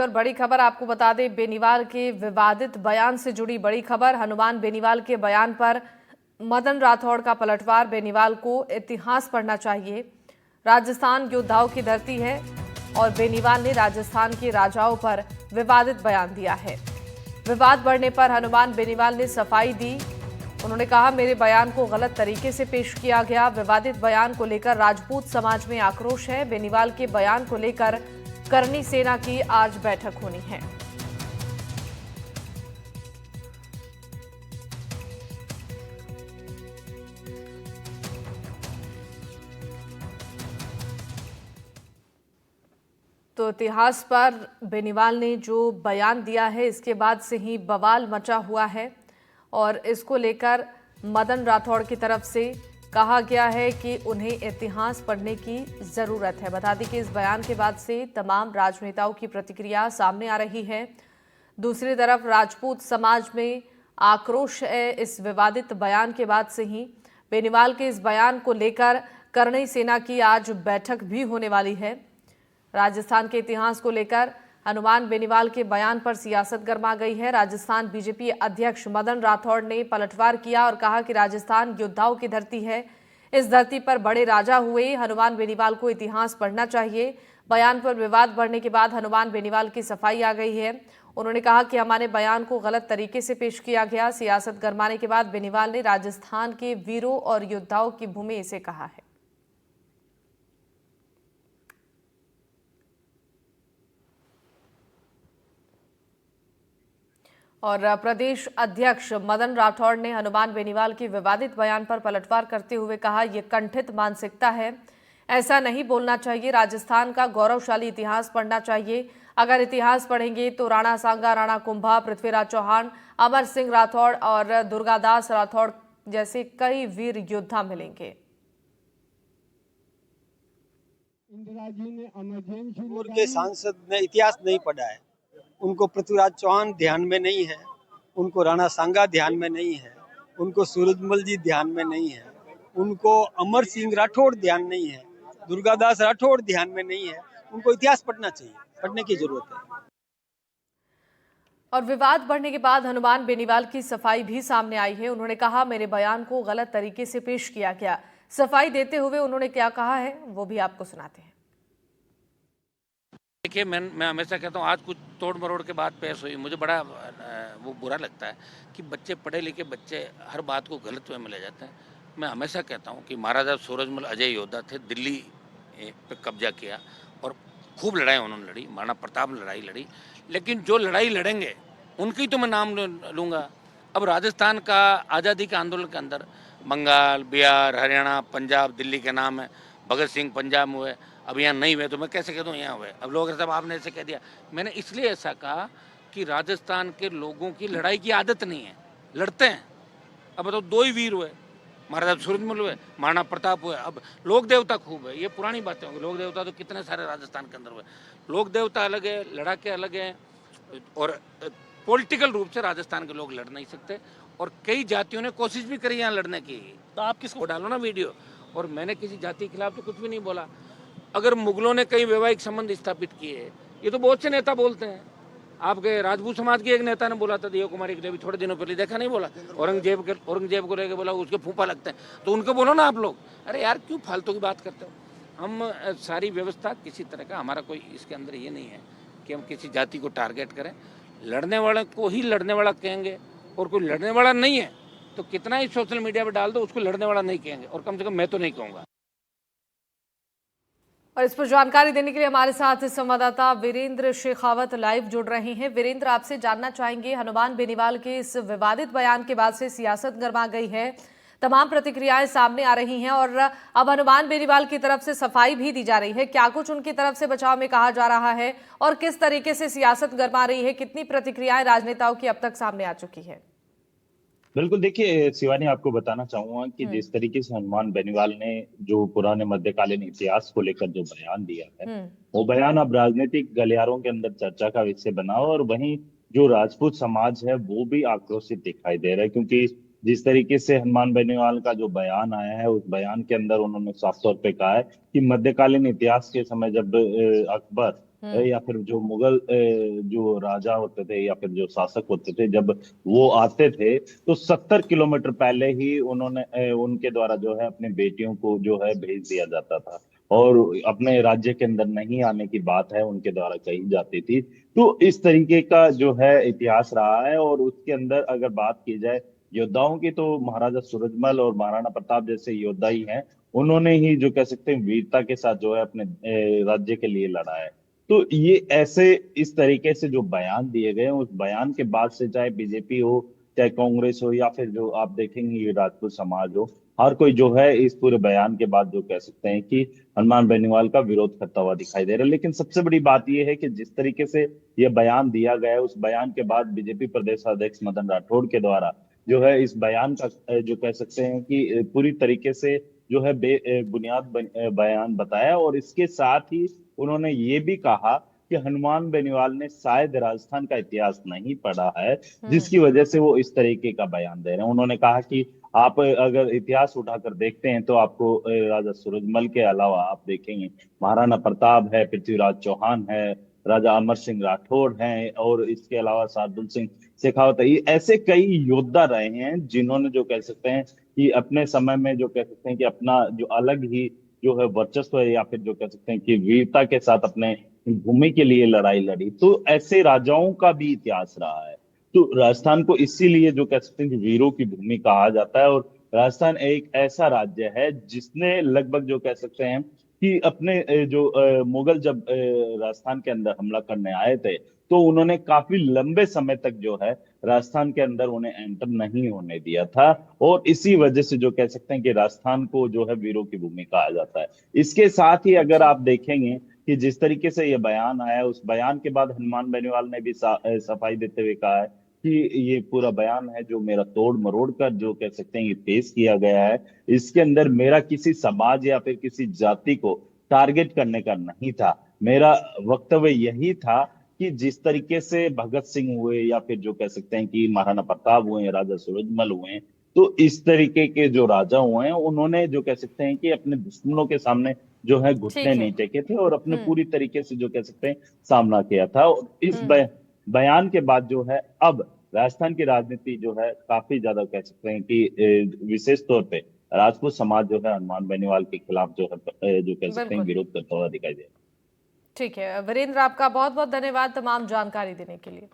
और बड़ी खबर आपको बता दें, बेनीवाल के विवादित बयान से जुड़ी बड़ी खबर। हनुमान बेनीवाल के बयान पर मदन राठौड़ का पलटवार। बेनीवाल को इतिहास पढ़ना चाहिए। राजस्थान योद्धाओं की धरती है और बेनीवाल ने राजस्थान के राजाओं पर विवादित बयान दिया है। विवाद बढ़ने पर हनुमान बेनीवाल ने सफाई दी। उन्होंने कहा, मेरे बयान को गलत तरीके से पेश किया गया। विवादित बयान को लेकर राजपूत समाज में आक्रोश है। बेनीवाल के बयान को लेकर करनी सेना की आज बैठक होनी है। तो इतिहास पर बेनीवाल ने जो बयान दिया है, इसके बाद से ही बवाल मचा हुआ है और इसको लेकर मदन राठौड़ की तरफ से कहा गया है कि उन्हें इतिहास पढ़ने की जरूरत है। बता दें कि इस बयान के बाद से तमाम राजनेताओं की प्रतिक्रिया सामने आ रही है। दूसरी तरफ राजपूत समाज में आक्रोश है इस विवादित बयान के बाद से ही। बेनीवाल के इस बयान को लेकर करनी सेना की आज बैठक भी होने वाली है। राजस्थान के इतिहास को लेकर हनुमान बेनीवाल के बयान पर सियासत गर्मा गई है। राजस्थान बीजेपी अध्यक्ष मदन राठौड़ ने पलटवार किया और कहा कि राजस्थान योद्धाओं की धरती है। इस धरती पर बड़े राजा हुए। हनुमान बेनीवाल को इतिहास पढ़ना चाहिए। बयान पर विवाद बढ़ने के बाद हनुमान बेनीवाल की सफाई आ गई है। उन्होंने कहा कि हमारे बयान को गलत तरीके से पेश किया गया। सियासत गरमाने के बाद बेनीवाल ने राजस्थान के वीरों और योद्धाओं की भूमि इसे कहा है। और प्रदेश अध्यक्ष मदन राठौड़ ने हनुमान बेनीवाल के विवादित बयान पर पलटवार करते हुए कहा, यह कंठित मानसिकता है, ऐसा नहीं बोलना चाहिए। राजस्थान का गौरवशाली इतिहास पढ़ना चाहिए। अगर इतिहास पढ़ेंगे तो राणा सांगा, राणा कुंभा, पृथ्वीराज चौहान, अमर सिंह राठौड़ और दुर्गादास राठौड़ जैसे कई वीर योद्धा मिलेंगे। इंदिरा के सांसद ने इतिहास नहीं पढ़ा है। उनको पृथ्वीराज चौहान ध्यान में नहीं है, उनको राणा सांगा ध्यान में नहीं है, उनको सूरजमल जी ध्यान में नहीं है, उनको अमर सिंह राठौड़ ध्यान नहीं है, दुर्गादास राठौड़ ध्यान में नहीं है। उनको इतिहास पढ़ना चाहिए, पढ़ने की जरूरत है। और विवाद बढ़ने के बाद हनुमान बेनीवाल की सफाई भी सामने आई है। उन्होंने कहा, मेरे बयान को गलत तरीके से पेश किया गया। सफाई देते हुए उन्होंने क्या कहा है वो भी आपको सुनाते हैं। देखिए, मैं हमेशा कहता हूँ, आज कुछ तोड़ मरोड़ के बाद पेश हुई, मुझे बड़ा वो बुरा लगता है कि बच्चे, पढ़े लिखे बच्चे हर बात को गलत वे में ले जाते हैं। मैं हमेशा कहता हूँ कि महाराजा सूरजमल अजय योद्धा थे, दिल्ली पे कब्जा किया और खूब लड़ाई उन्होंने लड़ी, महाराणा प्रताप लड़ाई लड़ी, लेकिन जो लड़ाई लड़ेंगे उनकी तो मैं नाम लूँगा। अब राजस्थान का आज़ादी के आंदोलन के अंदर बंगाल, बिहार, हरियाणा, पंजाब, दिल्ली के नाम है। भगत सिंह पंजाब में हुए, अब यहाँ नहीं हुए तो मैं कैसे कह दूँ यहाँ हुए। अब लोग साहब आपने ऐसे कह दिया, मैंने इसलिए ऐसा कहा कि राजस्थान के लोगों की लड़ाई की आदत नहीं है, लड़ते हैं। अब बताओ, दो ही वीर हुए, महाराजा सूरजमल हुए, महाराणा प्रताप हुए। अब लोक देवता खूब है, ये पुरानी बातें होंगी। लोक देवता तो कितने सारे राजस्थान के अंदर हुए। लोक देवता अलग है, लड़ाके अलग हैं, और पॉलिटिकल रूप से राजस्थान के लोग लड़ नहीं सकते। और कई जातियों ने कोशिश भी करी यहाँ लड़ने की। तो आप किसको डालो ना वीडियो, और मैंने किसी जाति के खिलाफ तो कुछ भी नहीं बोला। अगर मुगलों ने कई वैवाहिक संबंध स्थापित किए, ये तो बहुत से नेता बोलते हैं। आपके राजपूत समाज के एक नेता ने बोला था, देव कुमारी के लिए भी थोड़े दिनों पहले, देखा नहीं बोला, औरंगजेब को लेकर बोला उसके फूफा लगते हैं, तो उनको बोलो ना आप लोग। अरे यार, क्यों फालतू की बात करते हो। हम सारी व्यवस्था किसी तरह का, हमारा कोई इसके अंदर ये नहीं है कि हम किसी जाति को टारगेट करें। लड़ने वाले को ही लड़ने वाला कहेंगे, और कोई लड़ने वाला नहीं है तो कितना ही सोशल मीडिया पर डाल दो, उसको लड़ने वाला नहीं कहेंगे, और कम से कम मैं तो नहीं कहूँगा। और इस पर जानकारी देने के लिए हमारे साथ संवाददाता वीरेंद्र शेखावत लाइव जुड़ रहे हैं। वीरेंद्र, आपसे जानना चाहेंगे, हनुमान बेनीवाल के इस विवादित बयान के बाद से सियासत गर्मा गई है, तमाम प्रतिक्रियाएं सामने आ रही हैं और अब हनुमान बेनीवाल की तरफ से सफाई भी दी जा रही है। क्या कुछ उनकी तरफ से बचाव में कहा जा रहा है और किस तरीके से सियासत गर्मा रही है, कितनी प्रतिक्रियाएं राजनेताओं की अब तक सामने आ चुकी है? बिल्कुल, देखिए शिवानी, आपको बताना चाहूंगा कि जिस तरीके से हनुमान बेनीवाल ने जो पुराने मध्यकालीन इतिहास को लेकर जो बयान दिया है, वो बयान अब राजनीतिक गलियारों के अंदर चर्चा का विषय बना, और वहीं जो राजपूत समाज है वो भी आक्रोशित दिखाई दे रहा है। क्योंकि जिस तरीके से हनुमान बेनीवाल का जो बयान आया है, उस बयान के अंदर उन्होंने साफ तौर पे कहा है कि मध्यकालीन इतिहास के समय जब अकबर या फिर जो मुगल जो राजा होते थे या फिर जो शासक होते थे, जब वो आते थे तो 70 किलोमीटर पहले ही उन्होंने उनके द्वारा जो है अपनी बेटियों को जो है भेज दिया जाता था, और अपने राज्य के अंदर नहीं आने की बात है उनके द्वारा कही जाती थी। तो इस तरीके का जो है इतिहास रहा है। और उसके अंदर अगर बात की जाए योद्धाओं की, तो महाराजा सूरजमल और महाराणा प्रताप जैसे योद्धा ही हैं, उन्होंने ही जो कह सकते हैं वीरता के साथ जो है अपने राज्य के लिए लड़ा है। तो ये ऐसे इस तरीके से जो बयान दिए गए हैं, उस बयान के बाद से चाहे बीजेपी हो, चाहे कांग्रेस हो, या फिर जो आप देखेंगे ये राजपूत समाज हो, हर कोई जो है इस पूरे बयान के बाद जो कह सकते हैं कि हनुमान बेनीवाल का विरोध करता हुआ दिखाई दे रहा है। लेकिन सबसे बड़ी बात यह है कि जिस तरीके से ये बयान दिया गया है, उस बयान के बाद बीजेपी प्रदेश अध्यक्ष मदन राठौड़ के द्वारा जो है इस बयान का जो कह सकते हैं कि पूरी तरीके से जो है बुनियाद बयान बताया। और इसके साथ ही उन्होंने ये भी कहा कि हनुमान बेनीवाल ने शायद राजस्थान का इतिहास नहीं पढ़ा है, जिसकी वजह से वो इस तरीके का बयान दे रहे हैं। उन्होंने कहा कि आप अगर इतिहास उठाकर देखते हैं तो आपको राजा सूरजमल के अलावा आप देखेंगे महाराणा प्रताप है, पृथ्वीराज चौहान है, राजा अमर सिंह राठौड़ हैं, और इसके अलावा शार्दुल सिंह शेखावत है। ये ऐसे कई योद्धा रहे हैं जिन्होंने जो कह सकते हैं कि अपने समय में जो कह सकते हैं कि अपना जो अलग ही जो है वर्चस्व है, या फिर जो कह सकते हैं कि वीरता के साथ अपने भूमि के लिए लड़ाई लड़ी। तो ऐसे राजाओं का भी इतिहास रहा है। तो राजस्थान को इसीलिए जो कह सकते हैं कि वीरों की भूमि कहा जाता है। और राजस्थान एक ऐसा राज्य है जिसने लगभग जो कह सकते हैं कि अपने जो मुगल जब राजस्थान के अंदर हमला करने आए थे, तो उन्होंने काफी लंबे समय तक जो है राजस्थान के अंदर उन्हें एंटर नहीं होने दिया था। और इसी वजह से जो कह सकते हैं कि राजस्थान को जो है वीरों की भूमि कहा जाता है। इसके साथ ही अगर आप देखेंगे कि जिस तरीके से ये बयान आया, उस बयान के बाद हनुमान बेनीवाल ने भी सफाई देते हुए कहा है कि ये पूरा बयान है जो मेरा तोड़ मरोड़ कर जो कह सकते हैं ये पेश किया गया है, इसके अंदर मेरा किसी समाज या फिर किसी जाति को टारगेट करने का नहीं था। मेरा वक्तव्य यही था कि जिस तरीके से भगत सिंह हुए, या फिर जो कह सकते हैं कि महाराणा प्रताप हुए, राजा सूरजमल हुए, तो इस तरीके के जो राजा हुए हैं उन्होंने जो कह सकते हैं कि अपने दुश्मनों के सामने जो है घुटने ठीक है। नहीं टेके थे, और अपने हम्म। पूरी तरीके से जो कह सकते हैं सामना किया था। और इस बयान के बाद जो है अब राजस्थान की राजनीति जो है काफी ज्यादा कह सकते हैं कि विशेष तौर पे राजपूत समाज जो है हनुमान बेनीवाल के खिलाफ जो है जो कह सकते हैं बिल्कुल। विरोध करता हुआ दिखाई दे रहा है। ठीक है वीरेंद्र, आपका बहुत बहुत धन्यवाद तमाम जानकारी देने के लिए।